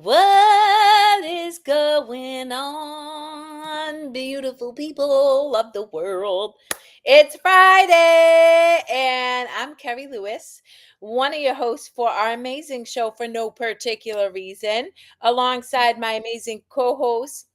What is going on, beautiful people of the world? It's Friday, and I'm Kerri Lewis, one of your hosts for our amazing show for no particular reason, alongside my amazing co-host,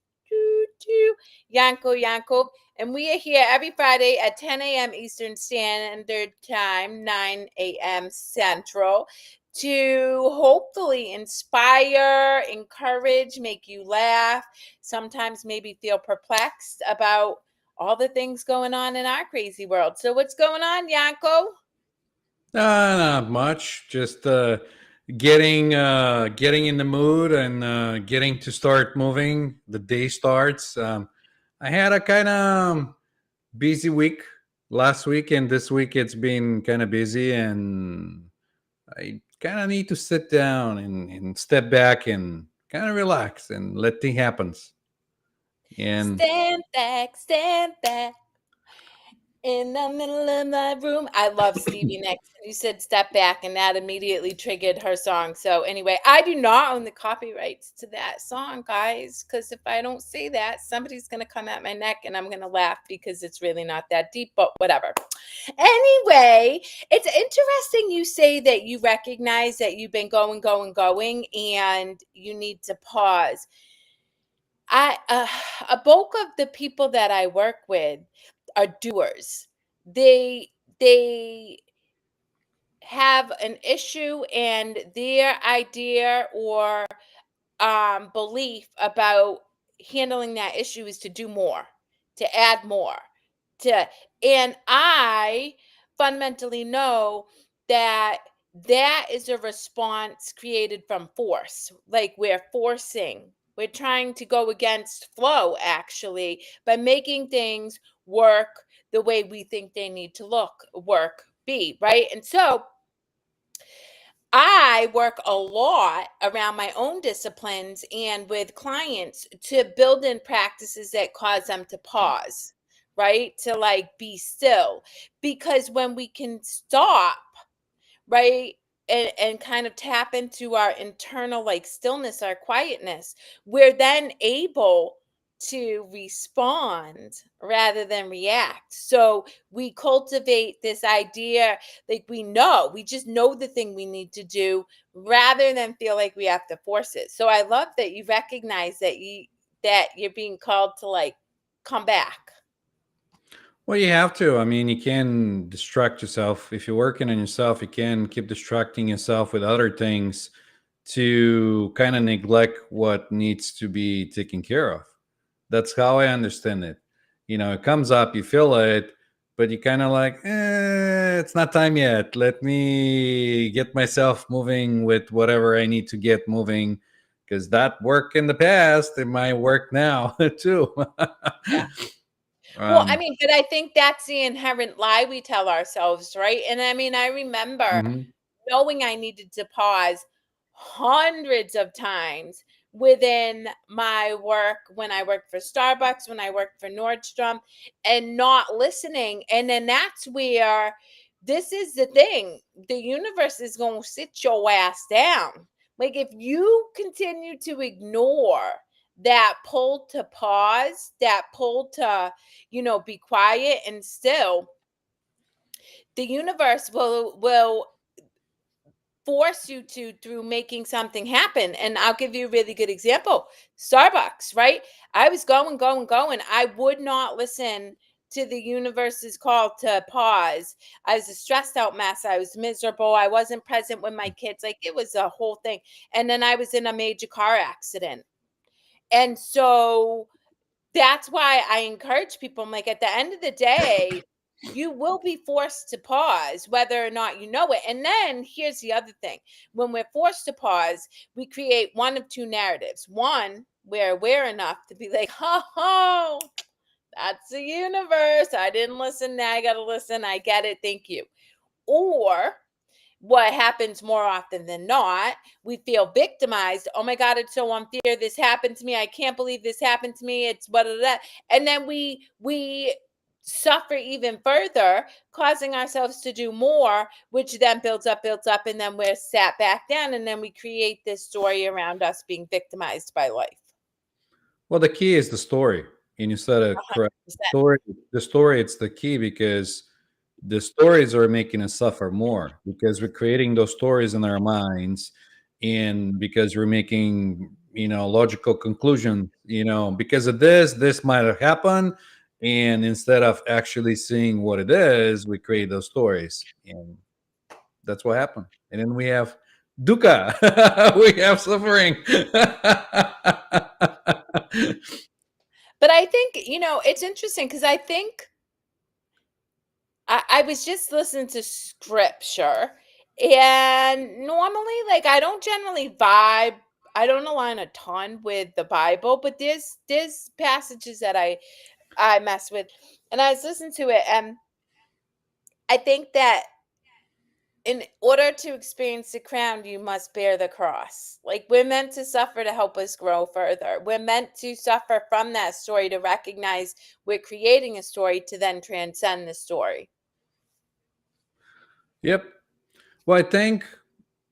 Yanko. And we are here every Friday at 10 a.m. Eastern Standard Time, 9 a.m. Central, to hopefully inspire, encourage, make you laugh, sometimes maybe feel perplexed about all the things going on in our crazy world. So what's going on, Yanko? Not much. Just getting in the mood and getting to start moving. The day starts. I had a kind of busy week last week, and this week it's been kind of busy, and I kind of need to sit down and step back and kind of relax and let things happens. And Stand back in the middle of my room. I love Stevie Nicks. You said step back, and that immediately triggered her song. So, anyway, I do not own the copyrights to that song, guys, because if I don't say that, somebody's going to come at my neck and I'm going to laugh because it's really not that deep, but whatever. Anyway, it's interesting you say that you recognize that you've been going, and you need to pause. A bulk of the people that I work with are doers. They have an issue, and their idea or belief about handling that issue is to do more, to add more, to and I fundamentally know that that is a response created from force. Like we're trying to go against flow actually by making things work the way we think they need to work, be, right? And so I work a lot around my own disciplines and with clients to build in practices that cause them to pause, right? To like be still. Because when we can stop, right? And kind of tap into our internal like stillness, our quietness, we're then able to respond rather than react. So we cultivate this idea, like we just know the thing we need to do rather than feel like we have to force it. So I love that you recognize that you're being called to like come back. well, you have to. I mean, you can distract yourself. If you're working on yourself, you can keep distracting yourself with other things to kind of neglect what needs to be taken care of. That's how I understand it. It comes up, you feel it, but you kind of like, it's not time yet. Let me get myself moving with whatever I need to get moving because that worked in the past. It might work now too. Yeah. Well, I um, mean, but I think that's the inherent lie we tell ourselves, right? And I mean, I remember mhm. knowing I needed to pause hundreds of times within my work when I worked for Starbucks, when I worked for Nordstrom, and not listening. And then that's where this is the thing, the universe is going to sit your ass down. Like, if you continue to ignore that pull to pause, that pull to, be quiet and still, the universe will force you to through making something happen. And I'll give you a really good example. Starbucks, right? I was going. I would not listen to the universe's call to pause. I was a stressed out mess. I was miserable. I wasn't present with my kids. Like it was a whole thing. And then I was in a major car accident. And so that's why I encourage people. I'm like, at the end of the day, you will be forced to pause, whether or not you know it. And then here's the other thing, when we're forced to pause, we create one of two narratives. One, we're aware enough to be like, oh, that's the universe. I didn't listen. Now I got to listen. I get it. Thank you. Or what happens more often than not, we feel victimized. Oh my God, it's so unfair. This happened to me. I can't believe this happened to me. It's what that. And then we suffer even further, causing ourselves to do more, which then builds up, and then we're sat back down, and then we create this story around us being victimized by life. Well, the key is the story, and you said A it hundred correct. percent. Story, the story, it's the key because the stories are making us suffer more because we're creating those stories in our minds, and because we're making logical conclusion. Because of this might have happened, and instead of actually seeing what it is, we create those stories, and that's what happened. And then we have dukkha, we have suffering. But I think, it's interesting because I think I was just listening to scripture, and normally, like, I don't generally vibe. I don't align a ton with the Bible, but there's passages that I mess with, and I was listening to it, and I think that in order to experience the crown, you must bear the cross. Like, we're meant to suffer to help us grow further. We're meant to suffer from that story to recognize we're creating a story to then transcend the story. Yep. Well, I think,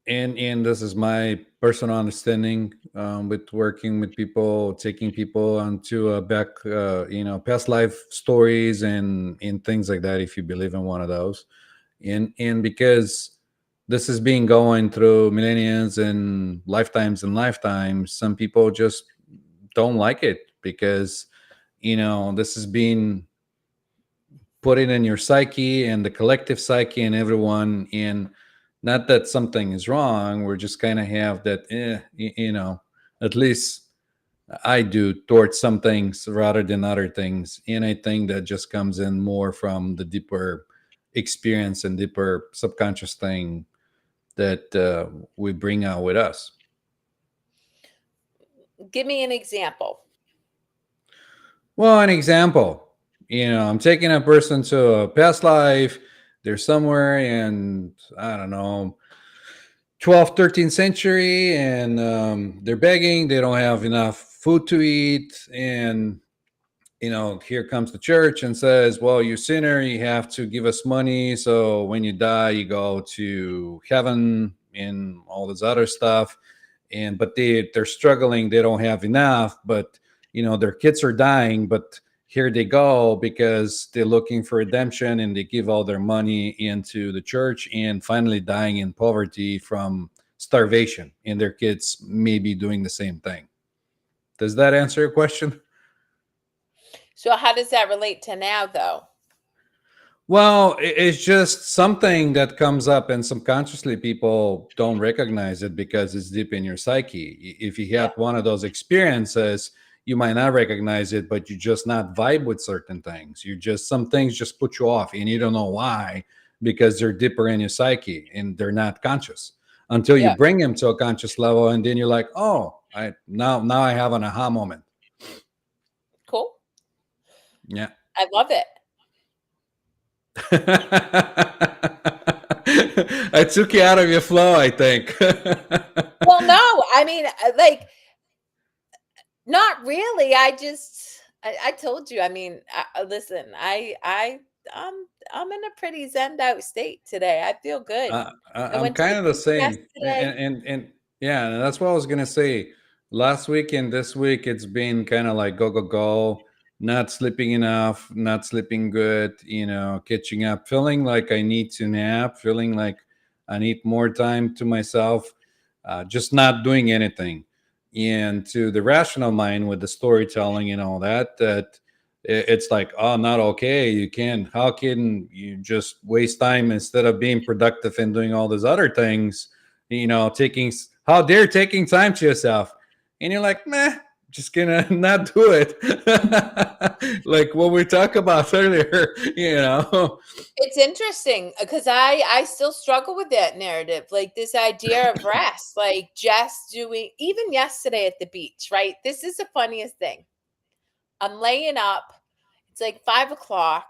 and this is my personal understanding, with working with people, taking people onto back, past life stories and things like that. If you believe in one of those, and because this has been going through millenniums and lifetimes, some people just don't like it because this has been put it in your psyche and the collective psyche and everyone. And not that something is wrong, we're just kind of have that at least I do, towards some things rather than other things. And I think that just comes in more from the deeper experience and deeper subconscious thing that we bring out with us. Give me an example. Well, an example, I'm taking a person to a past life. They're somewhere in, I don't know, 12th, 13th century, and they're begging. They don't have enough food to eat. And, here comes the church and says, well, you sinner, you have to give us money. So when you die, you go to heaven and all this other stuff. But they're struggling, they don't have enough, but their kids are dying, but here they go because they're looking for redemption, and they give all their money into the church and finally dying in poverty from starvation, and their kids may be doing the same thing. Does that answer your question? So how does that relate to now, though? Well, it's just something that comes up, and subconsciously people don't recognize it because it's deep in your psyche. If you Yeah. had one of those experiences, you might not recognize it, but you just not vibe with certain things. You just, some things just put you off, and you don't know why, because they're deeper in your psyche and they're not conscious until you Yeah. bring them to a conscious level, and then you're like, oh, I now I have an aha moment. Cool. Yeah. I love it. I took you out of your flow, I think. Well, no, I mean, like, not really. I told you. I mean, listen, I'm in a pretty zenned out state today. I feel good. I I'm went to the kind of the beach same, yesterday. and yeah, and that's what I was gonna say. Last week and this week, it's been kind of like go go go. Not sleeping enough, not sleeping good. Catching up, feeling like I need to nap, feeling like I need more time to myself. Just not doing anything, and to the rational mind with the storytelling and all that. It's like, oh, not okay, you can't, how can you just waste time instead of being productive and doing all those other things, taking, how dare taking time to yourself. And you're like, meh, just gonna not do it. Like what we talked about earlier. It's interesting because I still struggle with that narrative, like this idea of rest, like just doing. Even yesterday at the beach, right? This is the funniest thing. I'm laying up. It's like 5 o'clock.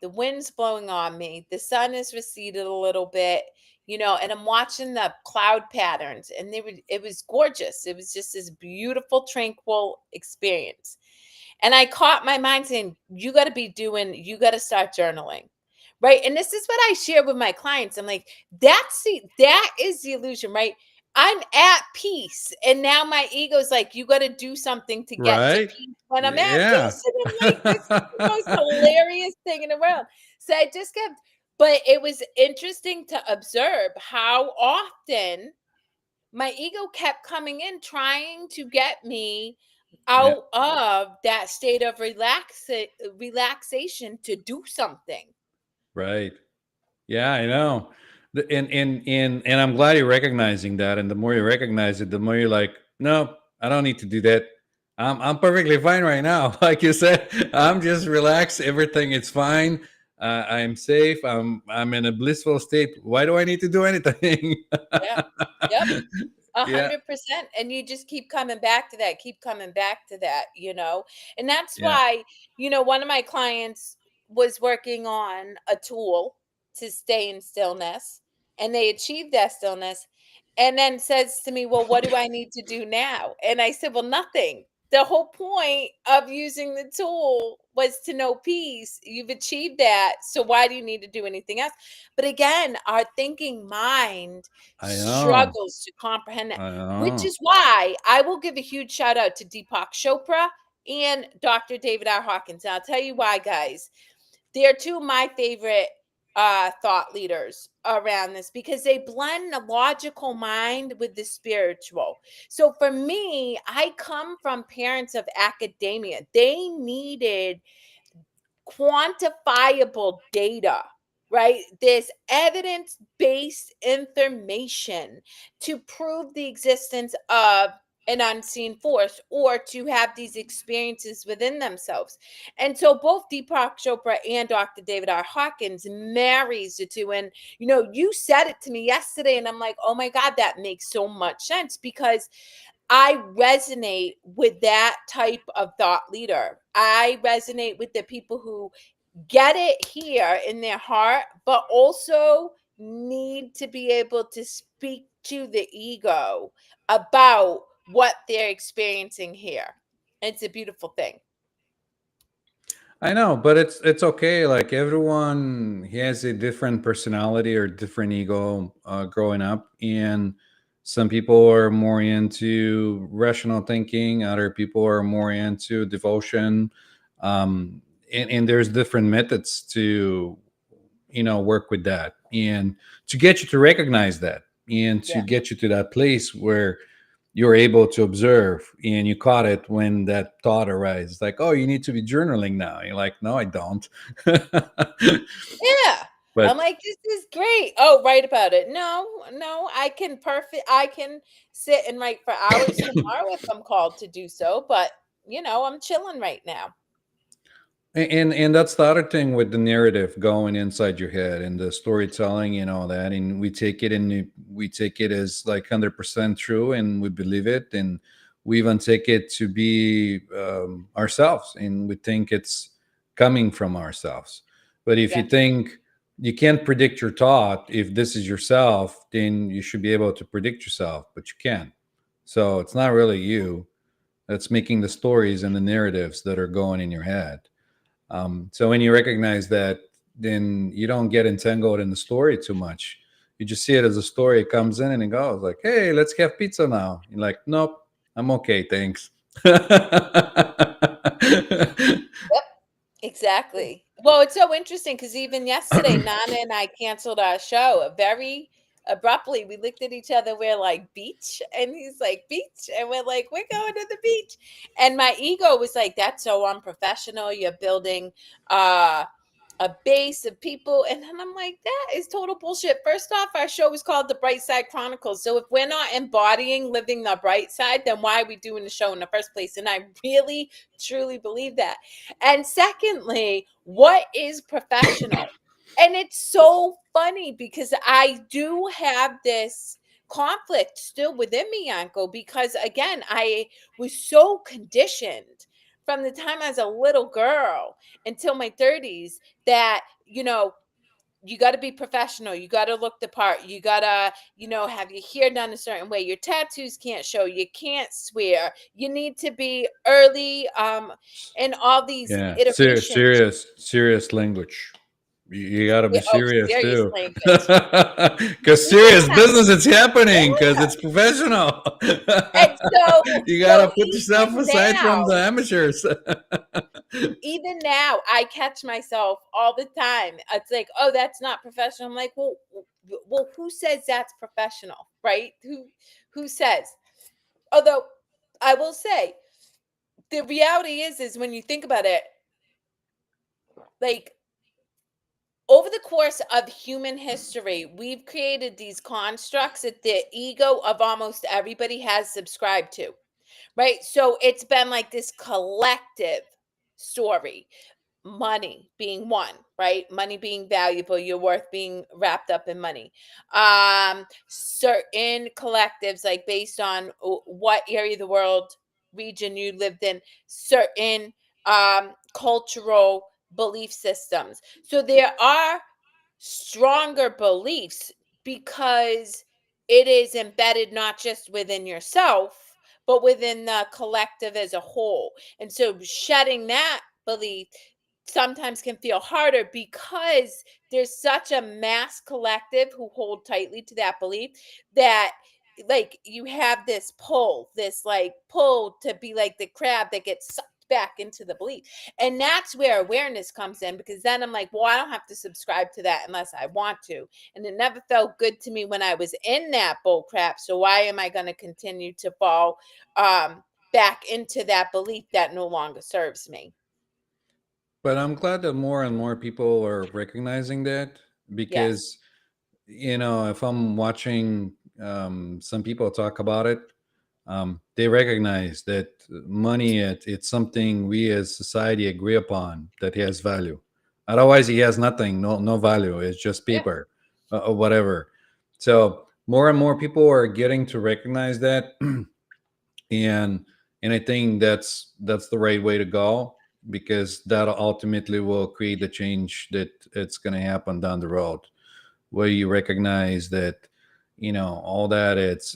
The wind's blowing on me. The sun has receded a little bit, and I'm watching the cloud patterns, and it was gorgeous. It was just this beautiful, tranquil experience. And I caught my mind saying, you got to start journaling. Right. And this is what I share with my clients. I'm like, that is the illusion, right? I'm at peace. And now my ego's like, you got to do something to get to Right? peace when I'm at Yeah. peace. And I'm like, this is the most hilarious thing in the world. So I just kept, but it was interesting to observe how often my ego kept coming in trying to get me Yeah. out of that state of relaxation to do something. Right. Yeah, I know. And I'm glad you're recognizing that. And the more you recognize it, the more you're like, no, I don't need to do that. I'm perfectly fine right now. Like you said, I'm just relaxed. Everything is fine. I'm safe. I'm in a blissful state. Why do I need to do anything? Yeah. Yep. A Yeah. 100%. And you just keep coming back to that, keep coming back to that, you know? And that's Yeah. why, one of my clients was working on a tool to stay in stillness, and they achieved that stillness, and then says to me, well, what do I need to do now? And I said, well, nothing. The whole point of using the tool was to know peace. You've achieved that. So why do you need to do anything else? But again, our thinking mind I know. struggles to comprehend that, I which know. is why I will give a huge shout out to Deepak Chopra and Dr. David R. Hawkins. And I'll tell you why, guys. They're two of my favorite thought leaders around this because they blend the logical mind with the spiritual. So for me, I come from parents of academia. They needed quantifiable data, right? There's evidence based information to prove the existence of an unseen force or to have these experiences within themselves. And so both Deepak Chopra and Dr. David R. Hawkins marries the two. And you said it to me yesterday, and I'm like, oh my God, that makes so much sense because I resonate with that type of thought leader. I resonate with the people who get it here in their heart, but also need to be able to speak to the ego about what they're experiencing here. It's a beautiful thing. I know, but it's okay. Like everyone has a different personality or different ego growing up, and some people are more into rational thinking. Other people are more into devotion, and there's different methods to work with that, and to get you to recognize that, and to Yeah. get you to that place where you're able to observe and you caught it when that thought arises like, oh, you need to be journaling now. You're like, no, I don't. Yeah. I'm But like, this is great. Oh, write about it. No, no, I can sit and write for hours tomorrow if I'm called to do so, but I'm chilling right now. and that's the other thing with the narrative going inside your head and the storytelling and all that, and we take it as like 100% true, and we believe it, and we even take it to be ourselves, and we think it's coming from ourselves. But if you Yeah. think you can't predict your thought, if this is yourself, then you should be able to predict yourself, but you can't. So it's not really you that's making the stories and the narratives that are going in your head. So when you recognize that, then you don't get entangled in the story too much. You just see it as a story. It comes in and it goes like, "Hey, let's have pizza now." You're like, "Nope, I'm okay, thanks." Yep. Exactly. Well, it's so interesting because even yesterday, Nana and I canceled our show very abruptly. We looked at each other. We're like, beach? And he's like, beach? And we're like, we're going to the beach. And my ego was like, that's so unprofessional. You're building uh a base of people. And then I'm like, that is total bullshit. First off, our show is called The Bright Side Chronicles. So if we're not embodying living the bright side, then why are we doing the show in the first place? And I really, truly believe that. And secondly, what is professional? And it's so funny because I do have this conflict still within me, Yanko, because again, I was so conditioned from the time I was a little girl until my 30s that, you got to be professional. You got to look the part. You got to, have your hair done a certain way. Your tattoos can't show. You can't swear. You need to be early, and all these Yeah, serious, iterations. serious, serious language. You got to be Oh, serious serious too, language. because Even serious now, business is happening because yeah. it's professional. And so, You got to put yourself even aside from now, the amateurs. I catch myself all the time. It's like, oh, that's not professional. I'm like, well, who says that's professional, right? Who says? Although I will say, the reality is when you think about it, like, over the course of human history, we've created these constructs that the ego of almost everybody has subscribed to, right? So it's been like this collective story. Money being one, right? Money being valuable, your worth being wrapped up in money. Certain collectives, like based on what area of the world, region you lived in, certain cultural belief systems. So there are stronger beliefs because it is embedded not just within yourself, but within the collective as a whole. And so shedding that belief sometimes can feel harder because there's such a mass collective who hold tightly to that belief that, like, you have this like pull to be like the crab that gets sucked back into the belief. And that's where awareness comes in, because then I'm like, well, I don't have to subscribe to that unless I want to. And it never felt good to me when I was in that bull crap. So why am I going to continue to fall back into that belief that no longer serves me? But I'm glad that more and more people are recognizing that Yes. because, if I'm watching some people talk about it, they recognize that money it's something we as society agree upon that has value. Otherwise, he has nothing, no value. It's just Yeah. paper or whatever. So more and more people are getting to recognize that, and I think that's the right way to go because that ultimately will create the change that it's going to happen down the road where you recognize that all that it's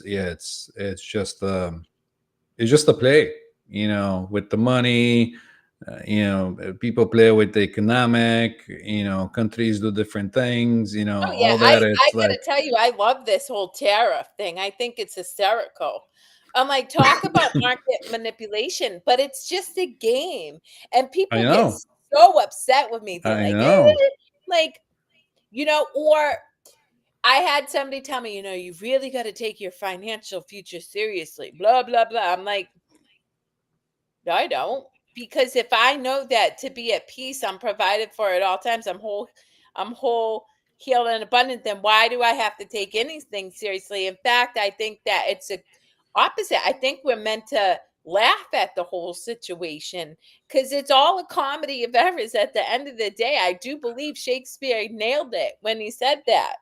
just a play, with the money. People play with the economic. Countries do different things. Oh yeah, All that. I It's like gotta tell you, I love this whole tariff thing. I think it's hysterical. I'm like, talk about market manipulation, but it's just a game. And I people get know, so upset with me. They're I like, know. like, or I had somebody tell me, you really got to take your financial future seriously, blah, blah, blah. I'm like, no, I don't. Because if I know that to be at peace, I'm provided for at all times, I'm whole, healed, and abundant, then why do I have to take anything seriously? In fact, I think that it's a opposite. I think we're meant to laugh at the whole situation because it's all a comedy of errors at the end of the day. I do believe Shakespeare nailed it when he said that.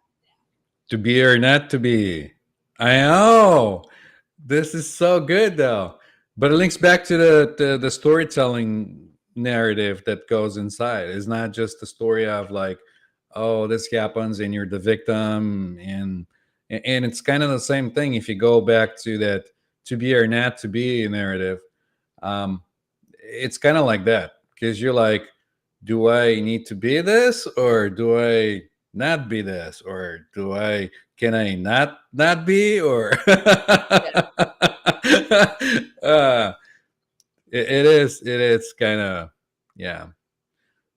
To be or not to be. I know. This is so good though. But it links back to the storytelling narrative that goes inside. It's not just the story of like, oh, this happens and you're the victim, and it's kind of the same thing if you go back to that to be or not to be narrative. Um, it's kind of like that because you're like, do I need to be this or do I not be this or do I can I not be or Yeah. it is kind of, yeah.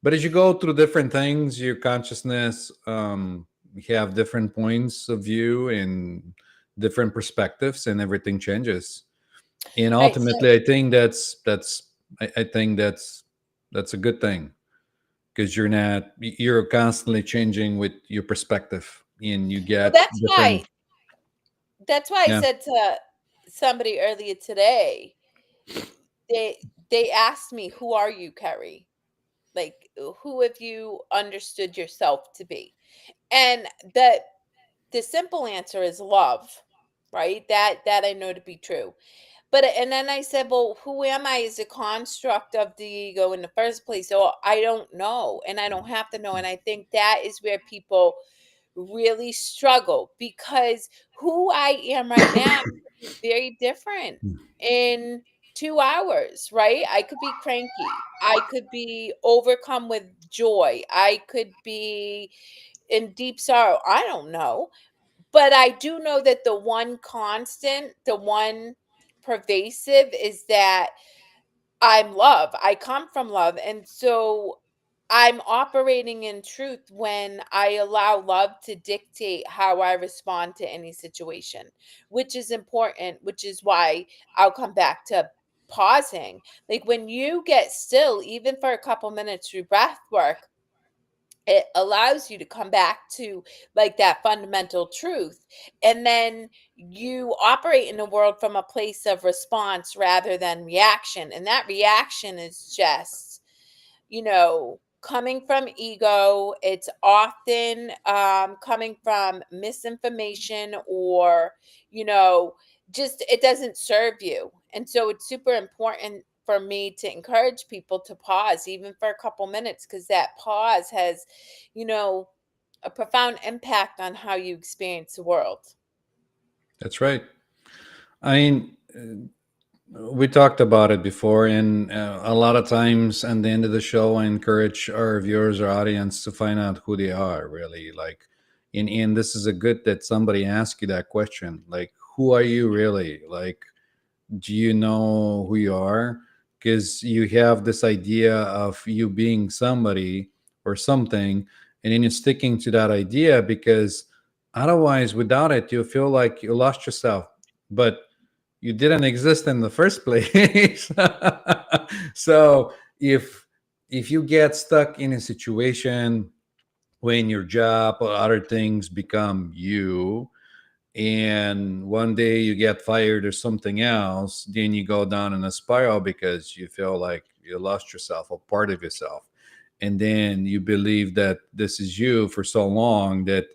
But as you go through different things, your consciousness have different points of view and different perspectives, and everything changes. And Right. So, ultimately, I think that's a good thing because you're constantly changing with your perspective and you well, get that's different. why. That's why I Yeah. said to somebody earlier today, they asked me, "Who are you, Kerri? Like, who have you understood yourself to be?" And the simple answer is love, right? That I know to be true. But and then I said, well, who am I as a construct of the ego in the first place? So I don't know, and I don't have to know. And I think that is where people really struggle, because who I am right now is very different in 2 hours, right? I could be cranky. I could be overcome with joy. I could be in deep sorrow. I don't know. But I do know that the one constant, the one pervasive is that I'm love. I come from love. And so I'm operating in truth when I allow love to dictate how I respond to any situation, which is important, which is why I'll come back to pausing. Like when you get still, even for a couple minutes through breath work, it allows you to come back to like that fundamental truth, and then you operate in the world from a place of response rather than reaction, and that reaction is just, coming from ego. It's often coming from misinformation, or you know just it doesn't serve you. And so it's super important for me to encourage people to pause even for a couple minutes, because that pause has you know a profound impact on how you experience the world. That's right. I mean, we talked about it before, and a lot of times at the end of the show, I encourage our viewers or audience to find out who they are really. Like, and this is a good that somebody asked you that question. Like, who are you really? Like, do you know who you are? Because you have this idea of you being somebody or something, and then you're sticking to that idea because otherwise, without it, you feel like you lost yourself. But you didn't exist in the first place. So if you get stuck in a situation when your job or other things become you, and one day you get fired or something else, then you go down in a spiral because you feel like you lost yourself or part of yourself, and then you believe that this is you for so long that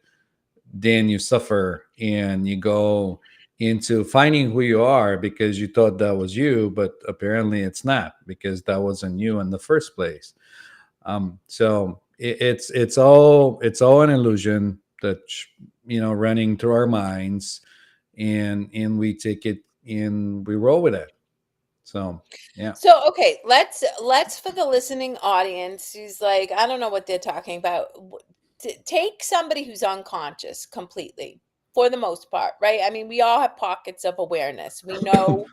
then you suffer and you go into finding who you are because you thought that was you, but apparently it's not because that wasn't you in the first place. So it's all an illusion that running through our minds, and we take it and we roll with it. So yeah. So okay, let's for the listening audience who's like, I don't know what they're talking about. Take somebody who's unconscious completely, for the most part, right? I mean, we all have pockets of awareness. We know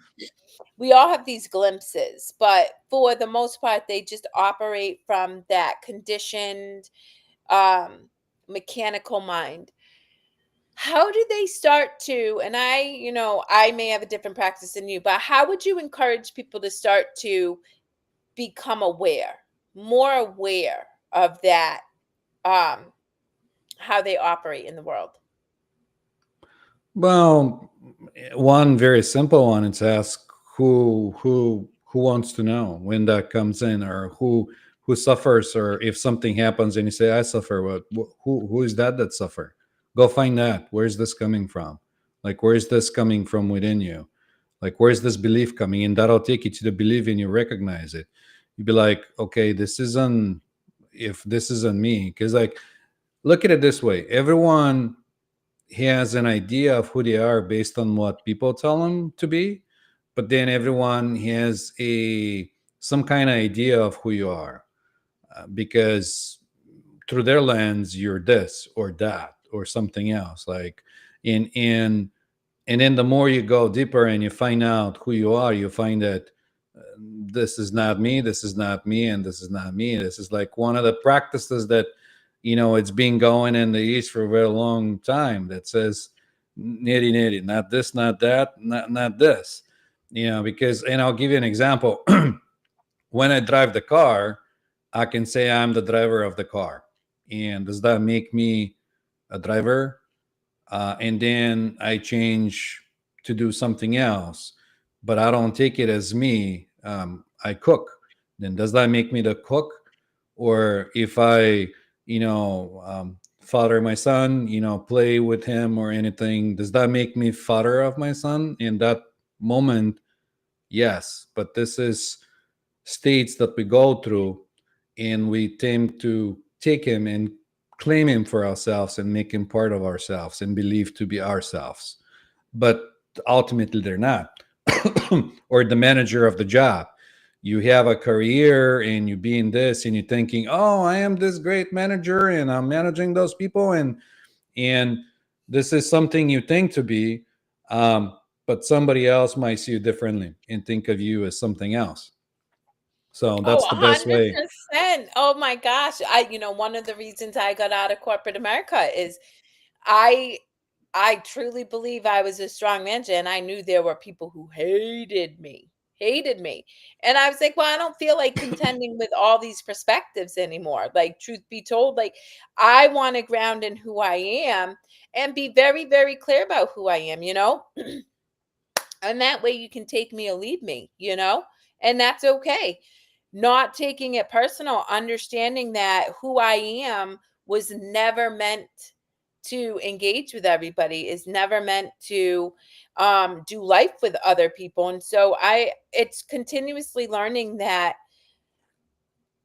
we all have these glimpses, but for the most part, they just operate from that conditioned, um, mechanical mind. How do they start to, and I may have a different practice than you, but how would you encourage people to start to become aware, more aware of that, um, how they operate in the world? Well, one very simple one is ask who wants to know when that comes in, or who suffers, or if something happens and you say I suffer, what who is that suffer? Go find that. Where's this coming from? Like, where's this coming from within you? Like, where's this belief coming in? That'll take you to the belief and you recognize it. You'd be like, okay, this isn't, if this isn't me, because like, look at it this way: everyone he has an idea of who they are based on what people tell them to be, but then everyone has a some kind of idea of who you are, because through their lens you're this or that or something else. Like, in and then the more you go deeper and you find out who you are, you find that this is not me, this is not me, and this is not me. This is like one of the practices that it's been going in the East for a very long time, that says nitty nitty, not this, not that, not this. Because, and I'll give you an example. When I drive the car, I can say I'm the driver of the car, and does that make me a driver? And then I change to do something else, but I don't take it as me. I cook. Then does that make me the cook? Or if I, father my son, play with him or anything, does that make me father of my son? In that moment, Yes, but this is states that we go through, and we tend to take him and claim him for ourselves and make him part of ourselves and believe to be ourselves. But ultimately, they're not. Or the manager of the job. You have a career and you be in this and you're thinking, oh, I am this great manager and I'm managing those people, and this is something you think to be, um, but somebody else might see you differently and think of you as something else. So Oh, that's the best way. 100%. Oh my gosh. One of the reasons I got out of corporate America is I I truly believe I was a strong manager, and I knew there were people who hated me. And I was like, well, I don't feel like contending with all these perspectives anymore. Like, truth be told, like, I want to ground in who I am and be very, very clear about who I am, you know? And that way you can take me or leave me, you know? And that's okay. Not taking it personal, understanding that who I am was never meant to engage with everybody, is never meant to do life with other people. And so it's continuously learning that,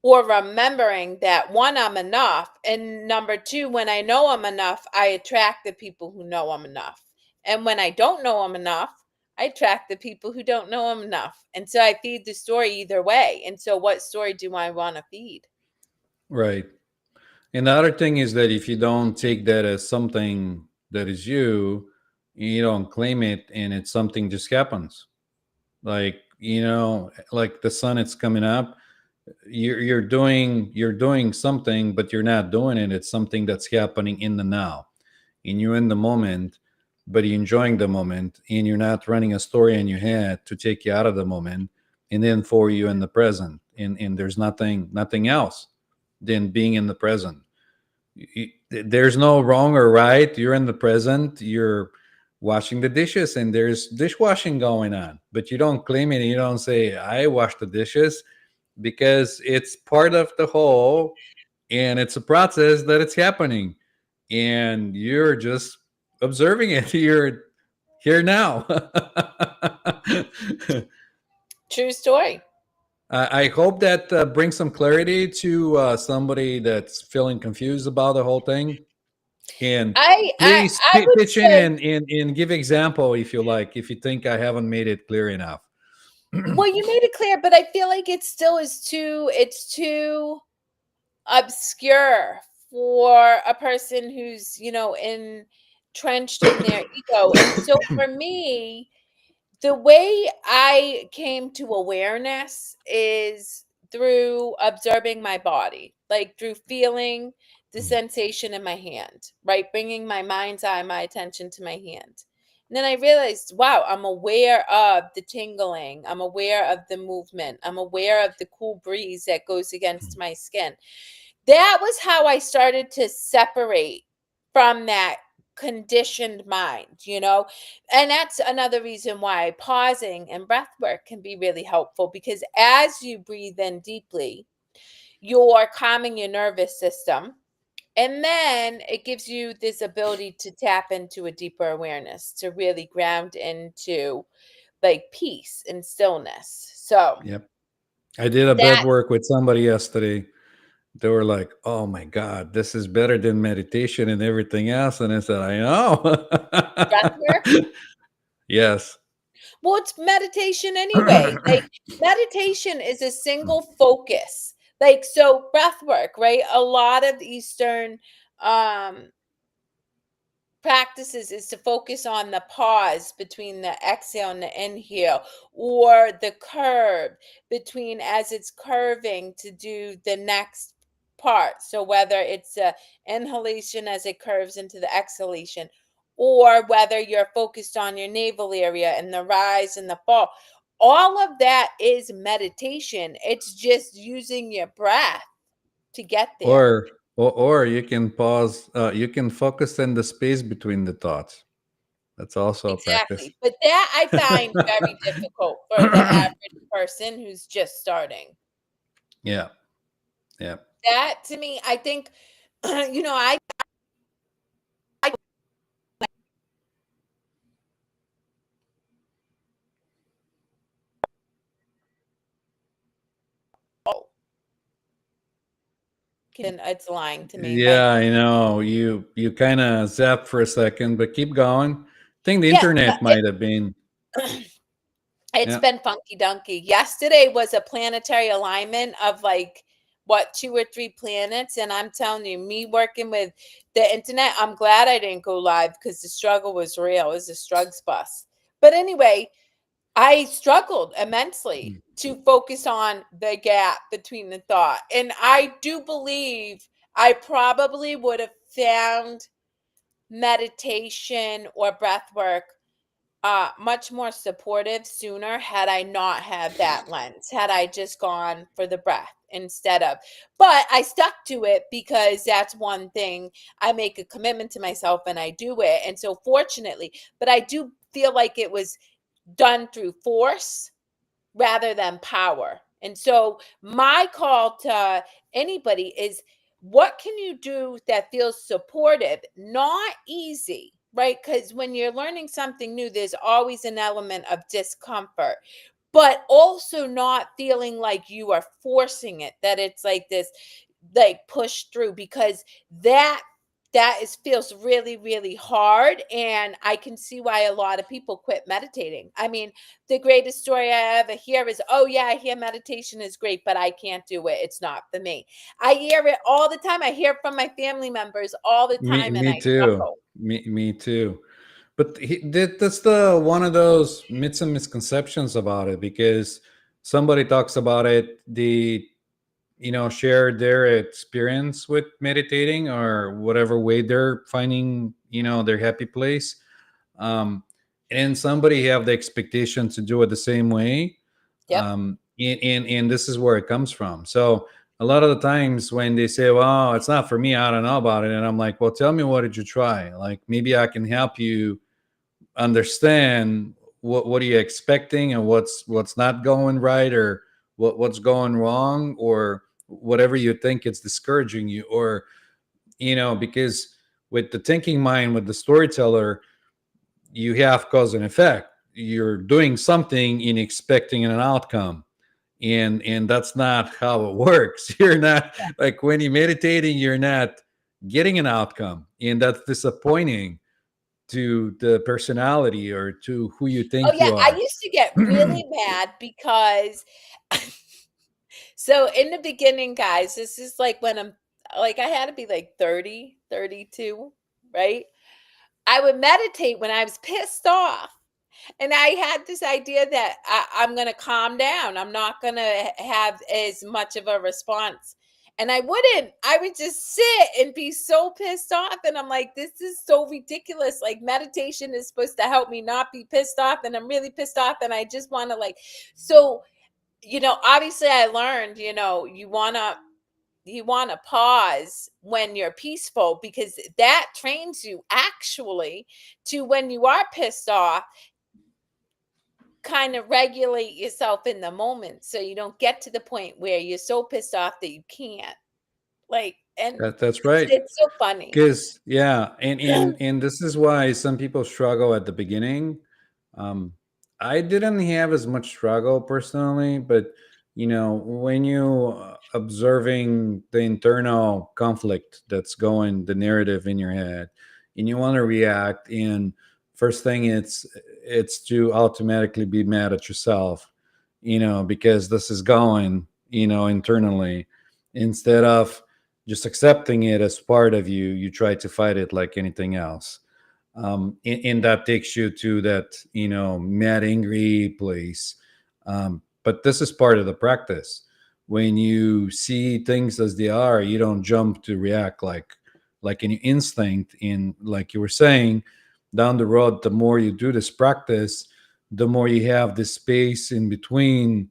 or remembering that, one, I'm enough, and number two, when I know I'm enough, I attract the people who know I'm enough. And when I don't know I'm enough, I attract the people who don't know I'm enough. And so I feed the story either way. And so what story do I want to feed? Right. And the other thing is that if you don't take that as something that is you, you don't claim it, and it's something just happens. Like, like the sun, it's coming up. You're doing something, but you're not doing it. It's something that's happening in the now, and you're in the moment, but you're enjoying the moment, and you're not running a story in your head to take you out of the moment, and then for you in the present, and there's nothing else than being in the present. There's no wrong or right. You're in the present. You're washing the dishes, and there's dishwashing going on, but you don't claim it. And you don't say, I wash the dishes, because it's part of the whole, and it's a process that it's happening, and you're just observing it. You're here now. True story. I hope that brings some clarity to somebody that's feeling confused about the whole thing. And please I would pitch in say, and give example if you like, if you think I haven't made it clear enough. well, you made it clear, but I feel like it still is too obscure for a person who's, entrenched in their ego. And so for me, the way I came to awareness is through observing my body, like through feeling the sensation in my hand, right? Bringing my mind's eye, my attention to my hand. And then I realized, wow, I'm aware of the tingling. I'm aware of the movement. I'm aware of the cool breeze that goes against my skin. That was how I started to separate from that conditioned mind, you know? And that's another reason why pausing and breath work can be really helpful, because as you breathe in deeply, you're calming your nervous system. And then it gives you this ability to tap into a deeper awareness, to really ground into like peace and stillness. So Yep. I did a breath that work with somebody yesterday. They were like, "Oh my god, this is better than meditation and everything else." And I said, "I breath work. know." Yes. Well, it's meditation anyway. Like, meditation is a single focus. Like, so breath work, right? A lot of Eastern um practices is to focus on the pause between the exhale and the inhale, or the curve between, as it's curving, to do the next part. So whether it's a inhalation as it curves into the exhalation, or whether you're focused on your navel area and the rise and the fall, all of that is meditation. It's just using your breath to get there. Or you can pause. You can focus in the space between the thoughts. That's also a practice. Exactly, but that I find very difficult for the average person who's just starting. Yeah. Yeah. That, to me, I think, I it's lying to me, but Yeah, I know. You kind of zapped for a second, but keep going. I think the yeah, internet might have been. it's Yeah. been funky dunky. Yesterday was a planetary alignment of like what, 2 or 3 planets, and I'm telling you, me working with the internet, I'm glad I didn't go live because the struggle was real. It was a strugs bus. But anyway, I struggled immensely to focus on the gap between the thought. And I do believe I probably would have found meditation or breath work much more supportive sooner had I not had that lens, had I just gone for the breath instead of. But I stuck to it because that's one thing. I make a commitment to myself and I do it. And so fortunately, but I do feel like it was done through force rather than power. And so my call to anybody is, what can you do that feels supportive, not easy, right? Because when you're learning something new, there's always an element of discomfort, but also not feeling like you are forcing it, that it's like this, like push through, because that that is feels really, really hard. And I can see why a lot of people quit meditating. I mean, the greatest story I ever hear is, oh yeah, I hear meditation is great, but I can't do it. It's not for me. I hear it all the time. I hear it from my family members all the Me time, and me I too. chuckle. Me too. But that's the one of those myths and misconceptions about it because somebody talks about it, they share their experience with meditating or whatever way they're finding their happy place, um, and somebody have the expectation to do it the same way, Yep. and this is where it comes from. So a lot of the times when they say, well, it's not for me, I don't know about it, and I'm like, well, tell me, what did you try? Like, maybe I can help you understand what are you expecting and what's not going right, or what's going wrong, or whatever you think it's discouraging you, or because with the thinking mind, with the storyteller, you have cause and effect. You're doing something in expecting an outcome, and that's not how it works. You're not, like, when you're meditating, you're not getting an outcome, and that's disappointing to the personality or to who you Oh think yeah, you I are. used to get really mad because so in the beginning, guys, this is like when I'm like, I had to be like 30, 32, right? I would meditate when I was pissed off. And I had this idea that I'm going to calm down. I'm not going to have as much of a response. And I wouldn't. I would just sit and be so pissed off. And I'm like, this is so ridiculous. Like, meditation is supposed to help me not be pissed off. And I'm really pissed off. And I just want to, like, so, obviously I learned, you want to pause when you're peaceful, because that trains you actually to, when you are pissed off, kind of regulate yourself in the moment so you don't get to the point where you're so pissed off that you can't, like, and That's it's right. it's so funny. Because, yeah, and this is why some people struggle at the beginning. um I didn't have as much struggle personally, but when you observing the internal conflict that's going, the narrative in your head, and you want to react, and first thing, it's to automatically be mad at yourself, because this is going, internally, instead of just accepting it as part of you. You try to fight it like anything else, and that takes you to that mad angry place. But this is part of the practice. When you see things as they are, you don't jump to react like an instinct. In, like you were saying, down the road, the more you do this practice, the more you have this space in between,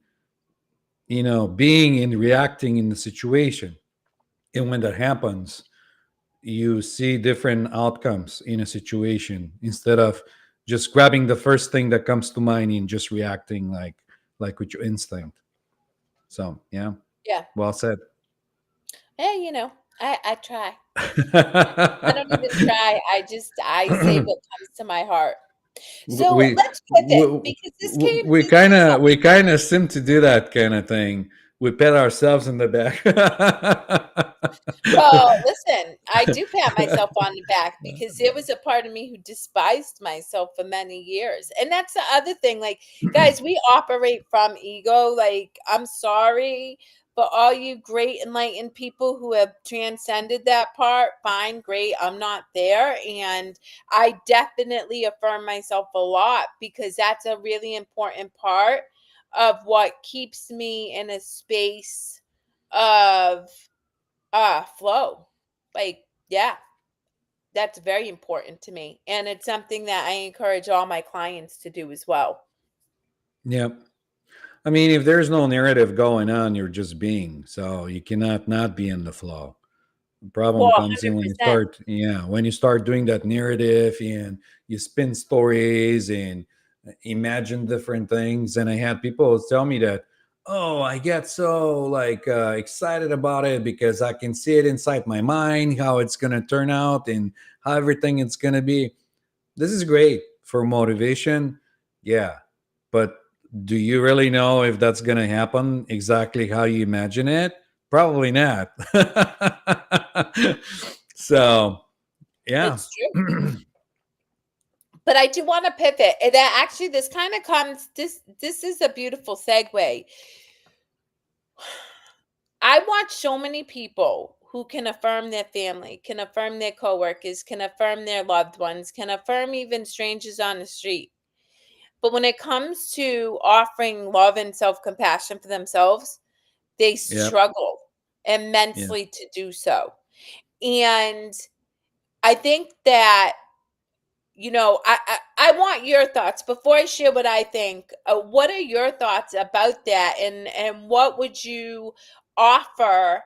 being and reacting in the situation. And when that happens, you see different outcomes in a situation, instead of just grabbing the first thing that comes to mind and just reacting like with your instinct. So, yeah, Yeah. well said. Yeah, I try. I don't even try. I say what comes to my heart. So we let's pivot, because this came we this kind is of something. seem to do that kind of thing. we pat ourselves in the back. Well, listen, I do pat myself on the back because there was a part of me who despised myself for many years. And that's the other thing. Like, guys, we operate from ego. Like, I'm sorry, but all you great enlightened people who have transcended that part, fine, great. I'm not there. And I definitely affirm myself a lot because that's a really important part of what keeps me in a space of flow. Like, yeah, that's very important to me. And it's something that I encourage all my clients to do as well. Yeah. I mean, if there's no narrative going on, you're just being. So you cannot not be in the flow. The problem Well, comes in when you 100%. start, yeah, when you start doing that narrative and you spin stories and imagine different things. And I had people tell me that, oh, I get so like excited about it because I can see it inside my mind how it's gonna turn out and how everything it's gonna be. This is great for motivation, yeah, but do you really know if that's gonna happen exactly how you imagine it? Probably not. So yeah. It's true. But I do want to pivot. And that actually this kind of comes this is a beautiful segue. I watch so many people who can affirm their family, can affirm their coworkers, can affirm their loved ones, can affirm even strangers on the street. But when it comes to offering love and self-compassion for themselves, they Yep. struggle Yeah. immensely to do so. And I think that, I want your thoughts before I share what I think. What are your thoughts about that? And what would you offer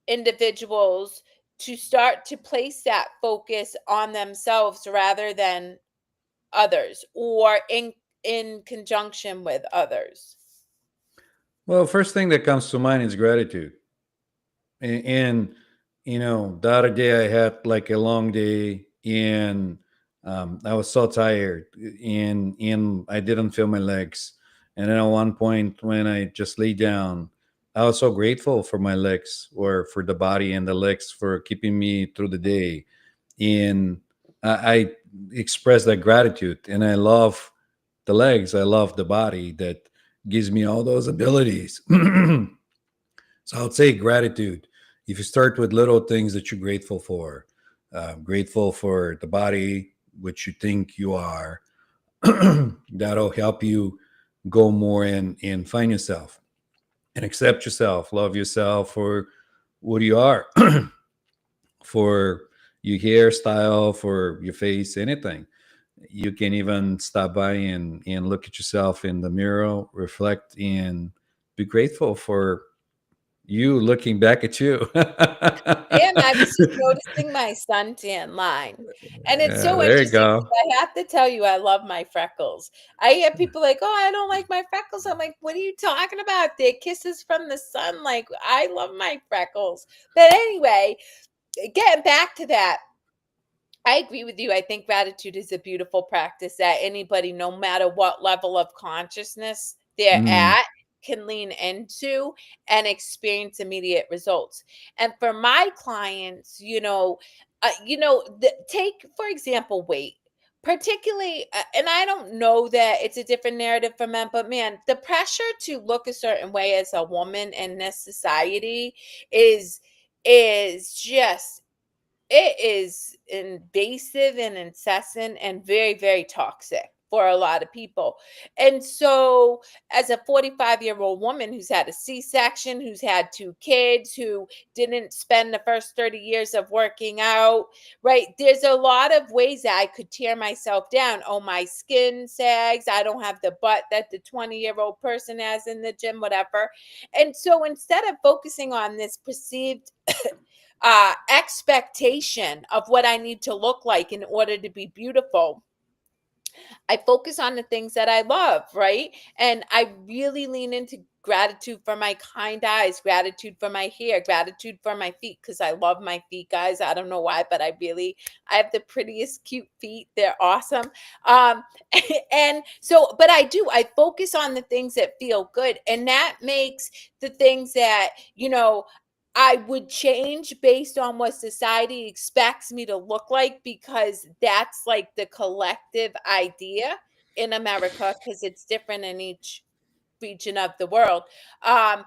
individuals to start to place that focus on themselves rather than others or in conjunction with others? Well, first thing that comes to mind is gratitude. And the other day I had like a long day, and I was so tired, and I didn't feel my legs. And then at one point when I just lay down, I was so grateful for my legs, or for the body and the legs, for keeping me through the day. And I expressed that gratitude, and I love the legs, I love the body that gives me all those abilities. So I would say gratitude. If you start with little things that you're grateful for the body, which you think you are, that'll help you go more and find yourself and accept yourself, love yourself for what you are, for your hairstyle, for your face, anything. You can even stop by and look at yourself in the mirror, reflect, and be grateful for you looking back at you. And I was just noticing my suntan line. And it's Yeah, so there you interesting go. because I have to tell you, I love my freckles. I hear people like, oh, I don't like my freckles. I'm like, what are you talking about? They're kisses from the sun. Like, I love my freckles. But anyway, getting back to that, I agree with you. I think gratitude is a beautiful practice that anybody, no matter what level of consciousness they're Mm, at, can lean into and experience immediate results. And for my clients, take for example weight. Particularly, and I don't know that it's a different narrative for men, but man, the pressure to look a certain way as a woman in this society is is just it is invasive and incessant and very, very toxic for a lot of people. And so, as a 45-year-old woman who's had a C section, who's had two kids, who didn't spend the first 30 years of working out, right? There's a lot of ways that I could tear myself down. Oh, my skin sags. I don't have the butt that the 20-year-old person has in the gym, whatever. And so, instead of focusing on this perceived expectation of what I need to look like in order to be beautiful, I focus on the things that I love, right? And I really lean into gratitude for my kind eyes, gratitude for my hair, gratitude for my feet because I love my feet, guys. I don't know why, but I have the prettiest cute feet. They're awesome. Um and so but I focus on the things that feel good, and that makes the things that, I would change based on what society expects me to look like, because that's like the collective idea in America, because it's different in each region of the world. Um,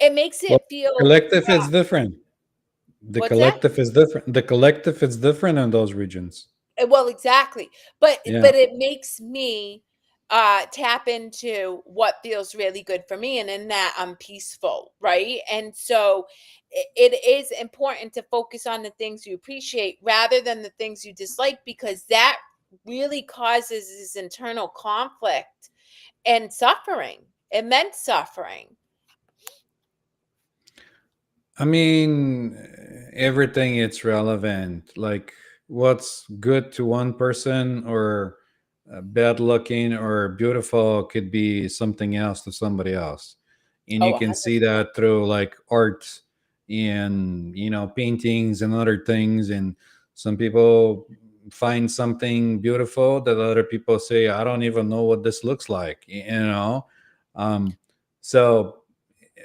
it makes Well, it feel, collective is different. The what's that? collective is different. The collective is different in those regions. Well, exactly. But Yeah. it makes me tap into what feels really good for me, and in that I'm peaceful, right? And so it is important to focus on the things you appreciate rather than the things you dislike, because that really causes this internal conflict and suffering, immense suffering. I mean, everything it's relevant. Like what's good to one person or bad looking or beautiful could be something else to somebody else. And Oh, you can see 100%. that through like art and, paintings and other things. And some people find something beautiful that other people say, I don't even know what this looks like, Um, so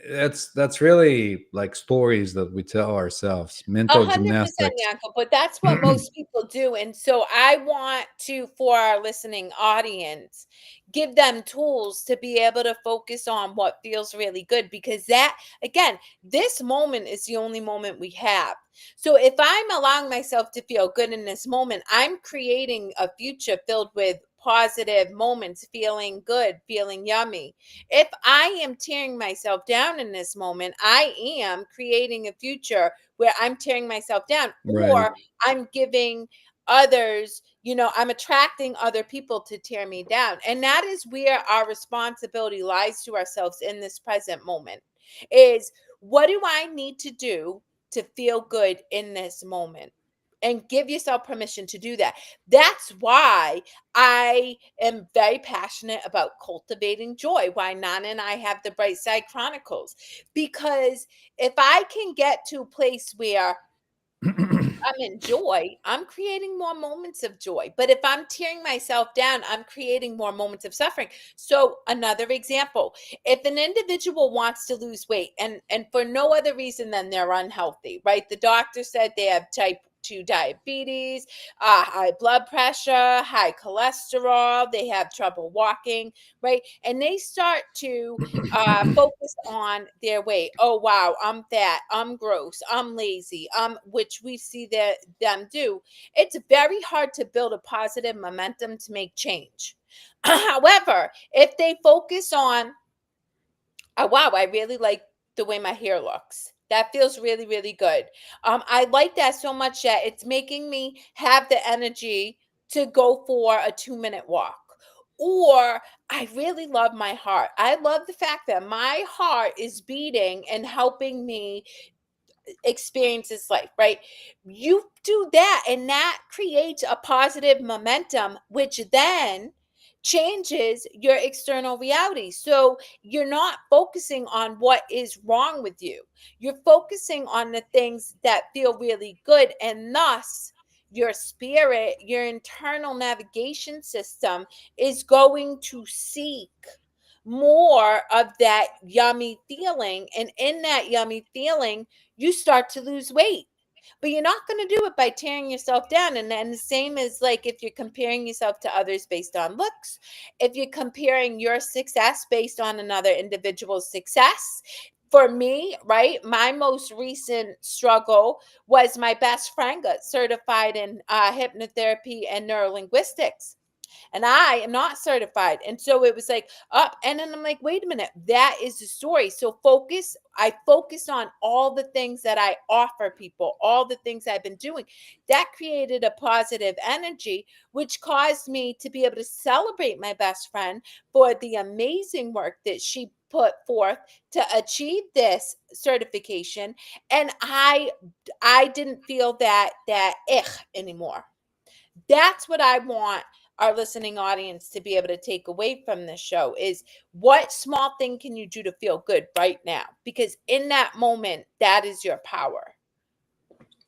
that's really like stories that we tell ourselves, mental 100%, gymnastics. Yanko, but that's what most people do, and so I want to, for our listening audience, give them tools to be able to focus on what feels really good, because that, again, this moment is the only moment we have. So if I'm allowing myself to feel good in this moment, I'm creating a future filled with positive moments, feeling good, feeling yummy. If I am tearing myself down in this moment, I am creating a future where I'm tearing myself down, Right. or I'm giving others, I'm attracting other people to tear me down. And that is where our responsibility lies to ourselves in this present moment, is what do I need to do to feel good in this moment? And give yourself permission to do that. That's why I am very passionate about cultivating joy, why Nana and I have the Bright Side Chronicles, because if I can get to a place where I'm in joy, I'm creating more moments of joy. But if I'm tearing myself down, I'm creating more moments of suffering. So another example, if an individual wants to lose weight, and for no other reason than they're unhealthy, right? The doctor said they have type 2 diabetes, high blood pressure, high cholesterol, they have trouble walking, right? And they start to focus on their weight. Oh wow, I'm fat, I'm gross, I'm lazy, which we see that them do. It's very hard to build a positive momentum to make change. However, if they focus on, oh wow, I really like the way my hair looks. That feels really, really good. I like that so much that it's making me have the energy to go for a 2-minute walk. Or I really love my heart. I love the fact that my heart is beating and helping me experience this life, right? You do that, and that creates a positive momentum, which then changes your external reality. So you're not focusing on what is wrong with you, you're focusing on the things that feel really good, and thus your spirit, your internal navigation system is going to seek more of that yummy feeling. And in that yummy feeling, you start to lose weight. But you're not going to do it by tearing yourself down. And then the same as like if you're comparing yourself to others based on looks, if you're comparing your success based on another individual's success. For me, right, my most recent struggle was my best friend got certified in hypnotherapy and neurolinguistics, and I am not certified. And so it was like up, and then I'm like, wait a minute, that is the story. So I focused on all the things that I offer people, all the things I've been doing. That created a positive energy, which caused me to be able to celebrate my best friend for the amazing work that she put forth to achieve this certification. And I didn't feel that ick anymore. That's what I want our listening audience to be able to take away from this show is, what small thing can you do to feel good right now? Because in that moment, that is your power.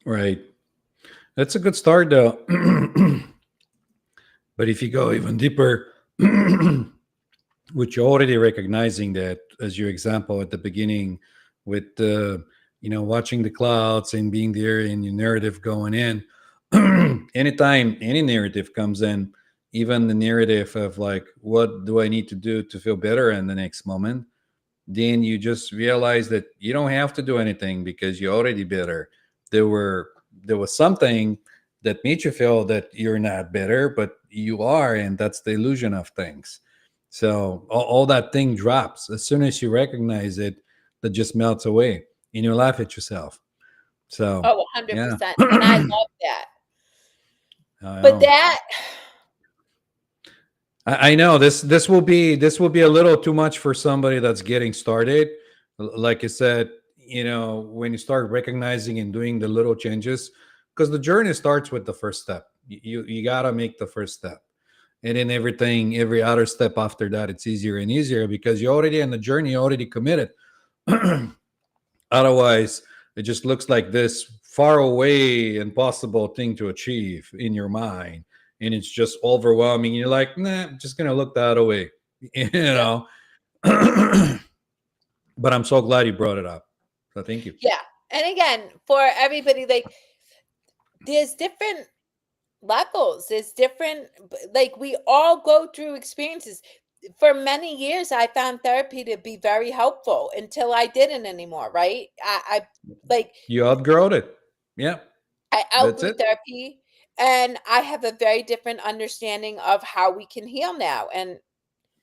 Right. That's a good start, though. But if you go even deeper, which you're already recognizing that, as your example at the beginning, with watching the clouds and being there and your narrative going in. Anytime any narrative comes in, even the narrative of like, what do I need to do to feel better in the next moment, then you just realize that you don't have to do anything because you're already better. There was something that made you feel that you're not better, but you are, and that's the illusion of things. So all that thing drops as soon as you recognize it. That just melts away, and you laugh at yourself. So Oh, yeah, 100%. And I I love that. But know. that, I know this will be a little too much for somebody that's getting started. Like I said, when you start recognizing and doing the little changes, because the journey starts with the first step. You gotta make the first step, and then every other step after that, it's easier and easier because you're already in the journey, you're already committed. Otherwise, it just looks like this far away, impossible thing to achieve in your mind. And it's just overwhelming. You're like, nah, I'm just going to look the other way, you yep, know? But I'm so glad you brought it up. So thank you. yeah. And again, for everybody, like, there's different levels. There's different, like, we all go through experiences. For many years, I found therapy to be very helpful until I didn't anymore, right? Like, You outgrowed it. Yeah, I that's outgrew it. therapy, and I have a very different understanding of how we can heal now. And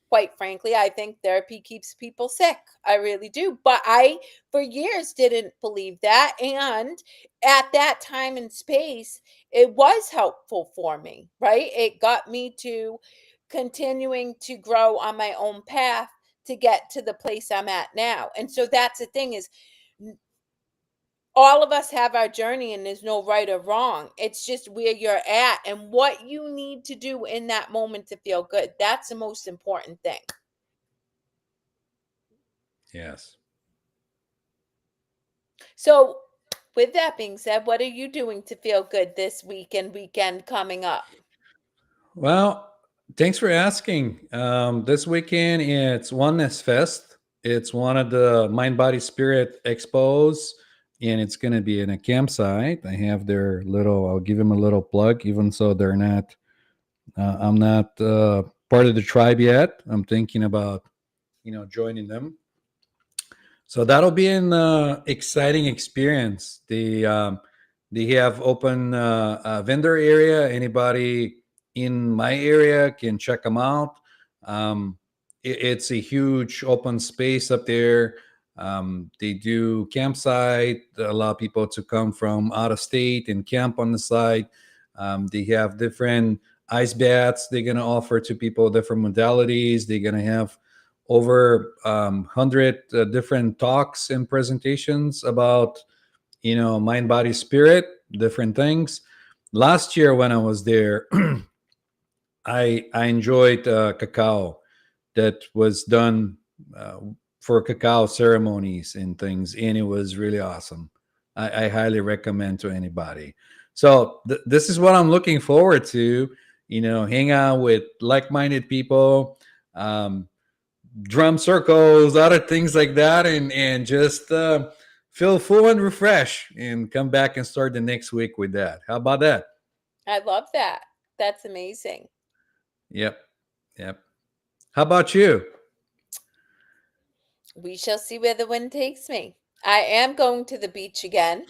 quite frankly, I think therapy keeps people sick. I really do. But I, for years, didn't believe that. And at that time and space, it was helpful for me, right? It got me to continuing to grow on my own path to get to the place I'm at now. And so that's the thing is, all of us have our journey and there's no right or wrong. It's just where you're at and what you need to do in that moment to feel good. That's the most important thing. Yes. So, with that being said, what are you doing to feel good this week and weekend coming up? Well, thanks for asking. This weekend, it's Oneness Fest. It's one of the Mind Body Spirit expos, and it's going to be in a campsite. I have their little, I'll give them a little plug, even so they're not, I'm not part of the tribe yet. I'm thinking about, joining them. So that'll be an exciting experience. They have open vendor area. Anybody in my area can check them out. It's a huge open space up there. They do campsite, allow people to come from out of state and camp on the site. They have different ice baths they're going to offer to people, different modalities. They're going to have over 100 different talks and presentations about mind body spirit, different things. Last year when I was there, I enjoyed cacao that was done uh, for cacao ceremonies and things, and it was really awesome. I highly recommend to anybody. So this is what I'm looking forward to, hang out with like-minded people, um, drum circles, other things like that, and just feel full and refresh, and come back and start the next week with that. How about that? I love that. That's amazing. Yep, yep. How about you? We shall see where the wind takes me. I am going to the beach again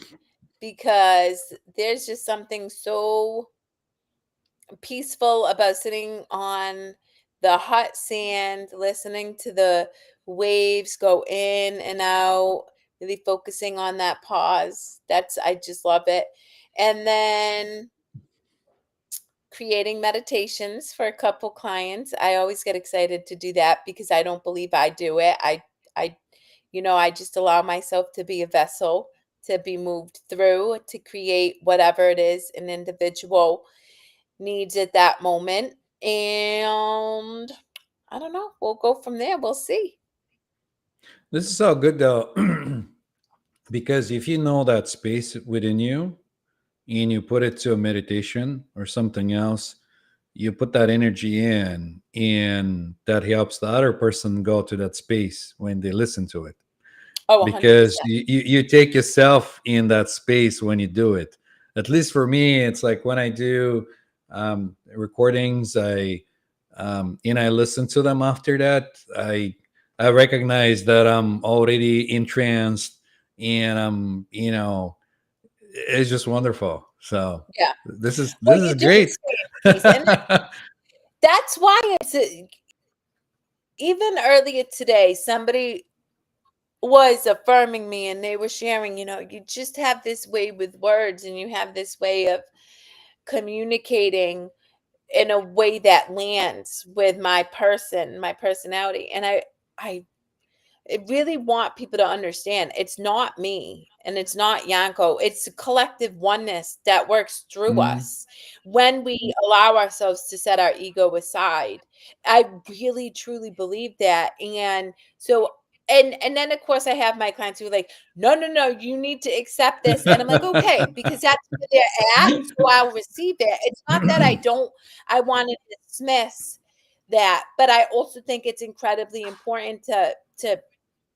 because there's just something so peaceful about sitting on the hot sand, listening to the waves go in and out, really focusing on that pause. I just love it. And then creating meditations for a couple clients. I always get excited to do that because I don't believe I do it. I I just allow myself to be a vessel to be moved through to create whatever it is an individual needs at that moment. And I don't know. We'll go from there. We'll see. This is all good though, because if you know that space within you and you put it to a meditation or something else, you put that energy in, and that helps the other person go to that space when they listen to it, Oh, because 100%. you take yourself in that space when you do it. At least for me, it's like when I do recordings, I listen to them after that. I recognize that I'm already entranced, and it's just wonderful. So Yeah. this is Well, this is you do great. stay in peace. And that's why even earlier today, somebody was affirming me and they were sharing, you just have this way with words and you have this way of communicating in a way that lands with my personality. And I really want people to understand it's not me and it's not Yanko. It's a collective oneness that works through Mm. us when we allow ourselves to set our ego aside. I really truly believe that. And so and then of course I have my clients who are like, no, no, no, you need to accept this. And I'm like, okay, because that's where they're at. So I'll receive it. It's not that I want to dismiss that, but I also think it's incredibly important to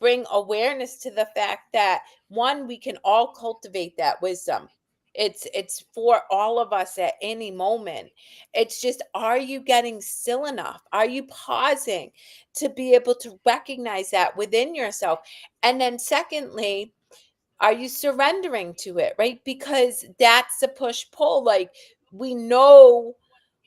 bring awareness to the fact that one, we can all cultivate that wisdom. It's for all of us at any moment. It's just, are you getting still enough? Are you pausing to be able to recognize that within yourself? And then secondly, are you surrendering to it, right? Because that's the push pull. Like, we know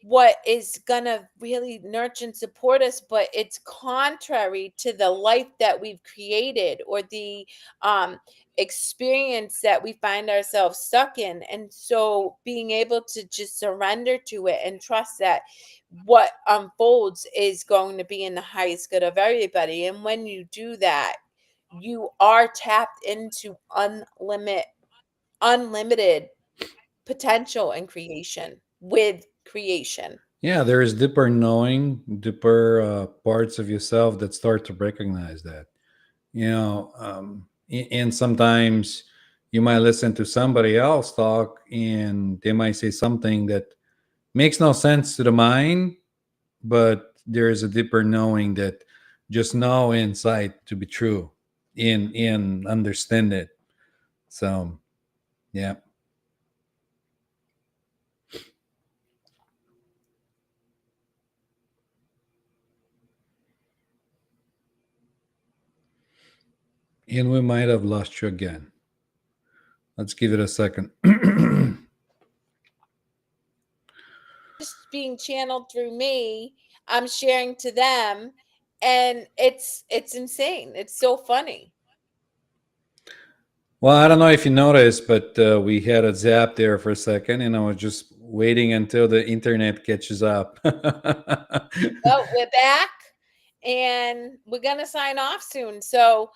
what is gonna really nurture and support us, but it's contrary to the life that we've created or the um experience that we find ourselves stuck in. And so being able to just surrender to it and trust that what unfolds is going to be in the highest good of everybody. And when you do that, you are tapped into unlimited potential and creation with creation. Yeah, there is deeper knowing, deeper parts of yourself that start to recognize that. And sometimes you might listen to somebody else talk, and they might say something that makes no sense to the mind, but there is a deeper knowing that just know inside to be true, in understand it. So yeah. And we might have lost you again. Let's give it a second. Just being channeled through me, I'm sharing to them, and it's insane. It's so funny. Well, I don't know if you noticed, but we had a zap there for a second, and I was just waiting until the internet catches up. Well, we're back and we're gonna sign off soon. So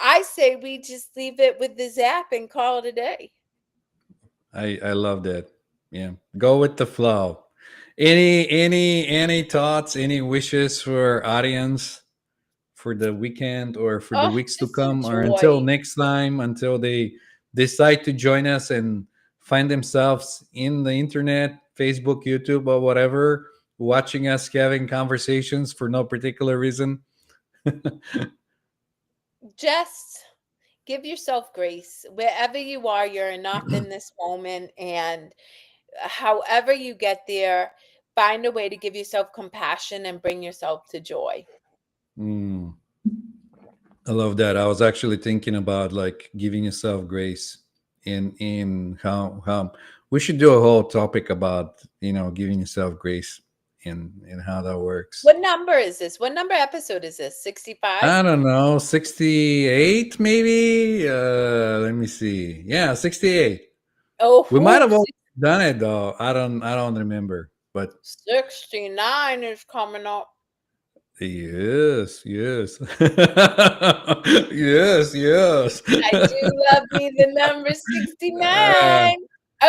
I say we just leave it with the zap and call it a day. I love that. Yeah, go with the flow. Any thoughts? Any wishes for audience for the weekend or for the Oh, weeks to just come, or until enjoy. next time, until they decide to join us and find themselves in the internet, Facebook, YouTube, or whatever, watching us having conversations for no particular reason. Just give yourself grace. Wherever you are, you're enough in this moment. And however you get there, find a way to give yourself compassion and bring yourself to joy. Mm, I love that. I was actually thinking about like giving yourself grace, in how we should do a whole topic about giving yourself grace, and how that works. What number is this? What number episode is this? 65? I don't know, 68 maybe. Let me see. Yeah, 68. Oh, We might whoop, have already done it though. I don't remember, but 69 is coming up. yes, yes, yes, yes. I do love me the number 69.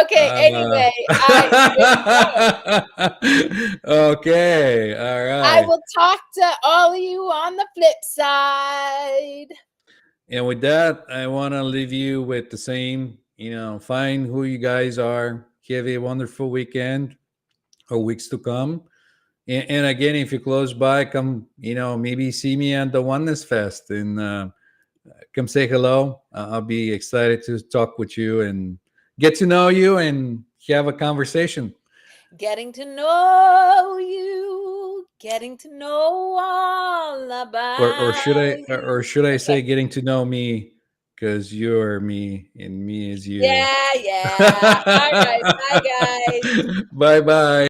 Okay, Uh, anyway, I gotta go. okay, all I right. will talk to all of you on the flip side. And with that, I want to leave you with the same, find who you guys are. Have a wonderful weekend or weeks to come. And again, if you're close by, come, maybe see me at the Oneness Fest and come say hello. I'll be excited to talk with you and get to know you and have a conversation. Getting to know you, getting to know all Or should about I or you. should I Okay. say getting to know me because you're me and me is you. Yeah, yeah. All right. Bye, guys. Bye bye.